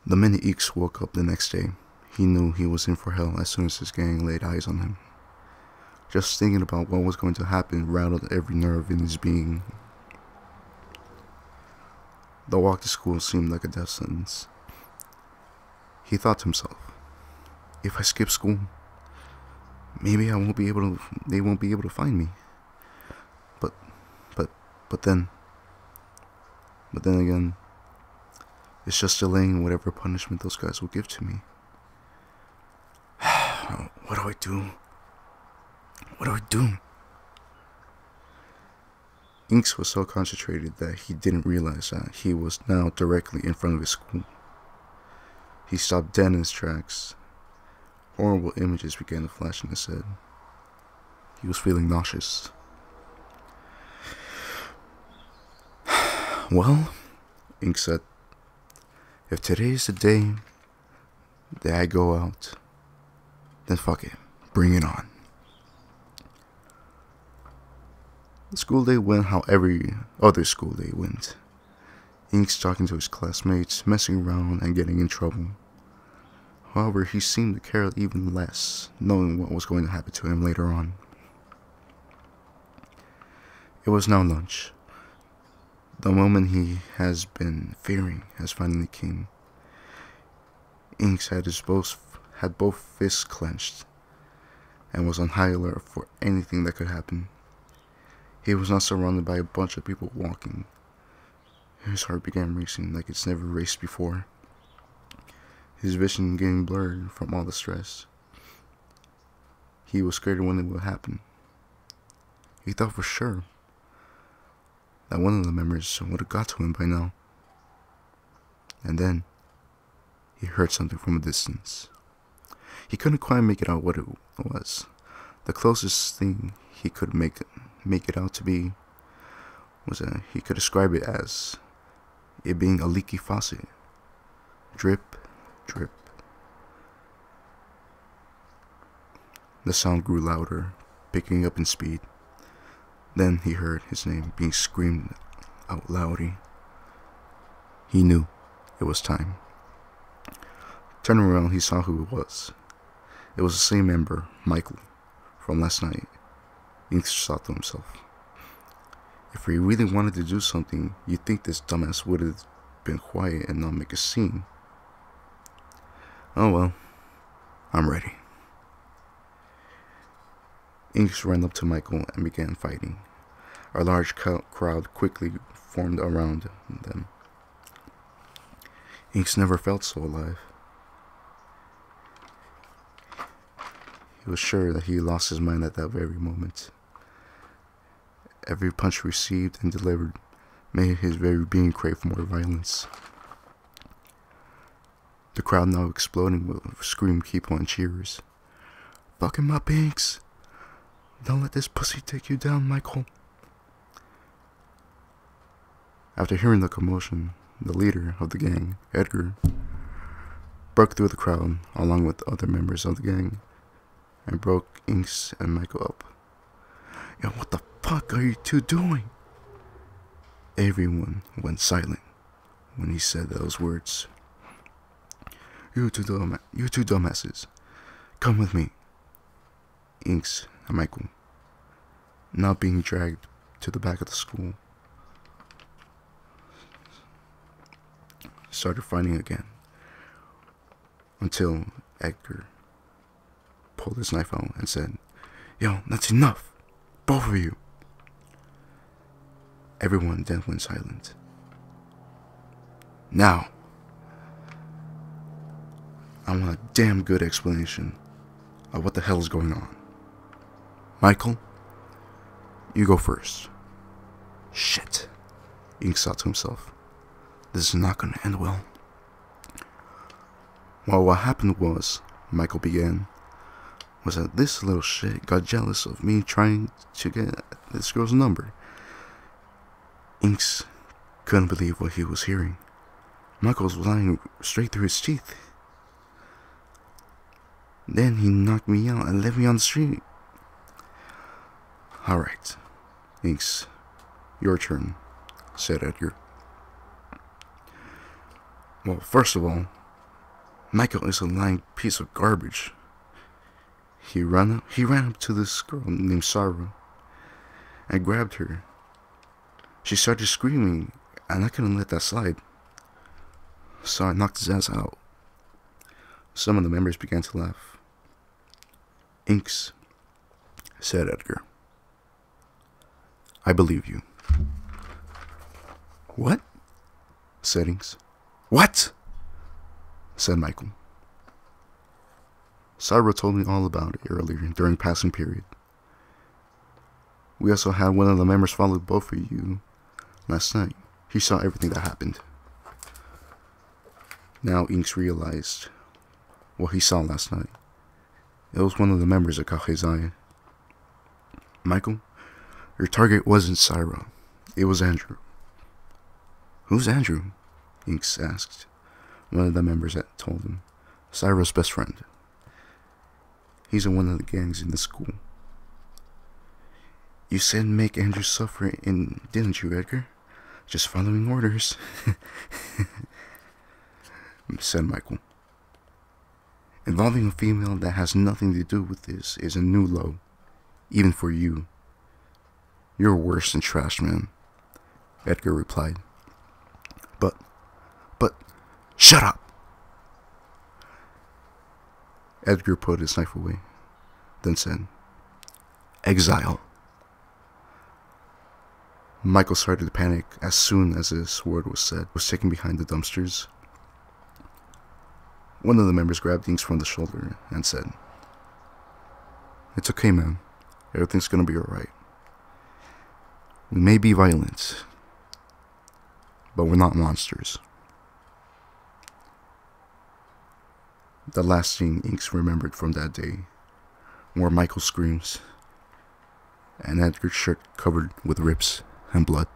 The minute Inkz woke up the next day, he knew he was in for hell as soon as his gang laid eyes on him. Just thinking about what was going to happen rattled every nerve in his being. The walk to school seemed like a death sentence. He thought to himself, if I skip school, maybe they won't be able to find me. But then again, it's just delaying whatever punishment those guys will give to me. What do I do? What do I do? Inkz was so concentrated that he didn't realize that he was now directly in front of his school. He stopped dead in his tracks. Horrible images began to flash in his head. He was feeling nauseous. Well, Inkz said, if today is the day that I go out, then fuck it, bring it on. The school day went how every other school day went. Inkz talking to his classmates, messing around and getting in trouble. However, he seemed to care even less, knowing what was going to happen to him later on. It was now lunch. The moment he has been fearing has finally came. Inkz had both fists clenched and was on high alert for anything that could happen. He was now surrounded by a bunch of people walking. His heart began racing like it's never raced before. His vision getting blurred from all the stress. He was scared of when it would happen. He thought for sure that one of the members would have got to him by now. And then he heard something from a distance. He couldn't quite make it out what it was. The closest thing he could make it out to be was that he could describe it as it being a leaky faucet. Drip, drip. The sound grew louder, picking up in speed. Then he heard his name being screamed out loudly. He knew it was time. Turning around, he saw who it was. It was the same member, Michael, from last night. Inkz thought to himself, if he really wanted to do something, you'd think this dumbass would have been quiet and not make a scene. Oh well, I'm ready. Inkz ran up to Michael and began fighting. A large crowd quickly formed around them. Inkz never felt so alive. He was sure that he lost his mind at that very moment. Every punch received and delivered made his very being crave more violence. The crowd now exploding with scream, keep on cheers. Fuck him up, Inkz! Don't let this pussy take you down, Michael. After hearing the commotion, the leader of the gang, Edgar, broke through the crowd along with other members of the gang and broke Inkz and Michael up. Yo, what the fuck are you two doing? Everyone went silent when he said those words. You two dumbasses, come with me. Inkz and Michael, now being dragged to the back of the school, started fighting again until Edgar pulled his knife out and said, Yo, that's enough, both of you. Everyone then went silent. Now, I want a damn good explanation of what the hell is going on. Michael, you go first. Shit, Inkz thought to himself. This is not going to end well. Well, what happened was, Michael began, was that this little shit got jealous of me trying to get this girl's number. Inkz couldn't believe what he was hearing. Michael was lying straight through his teeth. Then he knocked me out and left me on the street. Alright, Inkz, your turn, said Edgar. Well, first of all, Michael is a lying piece of garbage. He ran up to this girl named Syra and grabbed her. She started screaming, and I couldn't let that slide. So I knocked his ass out. Some of the members began to laugh. "Inkz," said Edgar, "I believe you." "What?" said Inkz. "What?" said Michael. "Syra told me all about it earlier during passing period. We also had one of the members follow both of you last night. He saw everything that happened." Now Inkz realized what he saw last night. It was one of the members that caught his eye. "Michael, your target wasn't Syra. It was Andrew." "Who's Andrew?" Inkz asked. One of the members had told him. "Syra's best friend. He's in one of the gangs in the school." "You said make Andrew suffer, didn't you, Edgar? Just following orders," said Michael. "Involving a female that has nothing to do with this is a new low, even for you. You're worse than trash, man," Edgar replied. But, shut up!" Edgar put his knife away, then said, "Exile." Michael started to panic as soon as this word was said. Was taken behind the dumpsters. One of the members grabbed Inkz from the shoulder and said, "It's okay, man. Everything's gonna be alright. We may be violent, but we're not monsters." The last thing Inkz remembered from that day were Michael's screams and Edgar's shirt covered with rips and blood.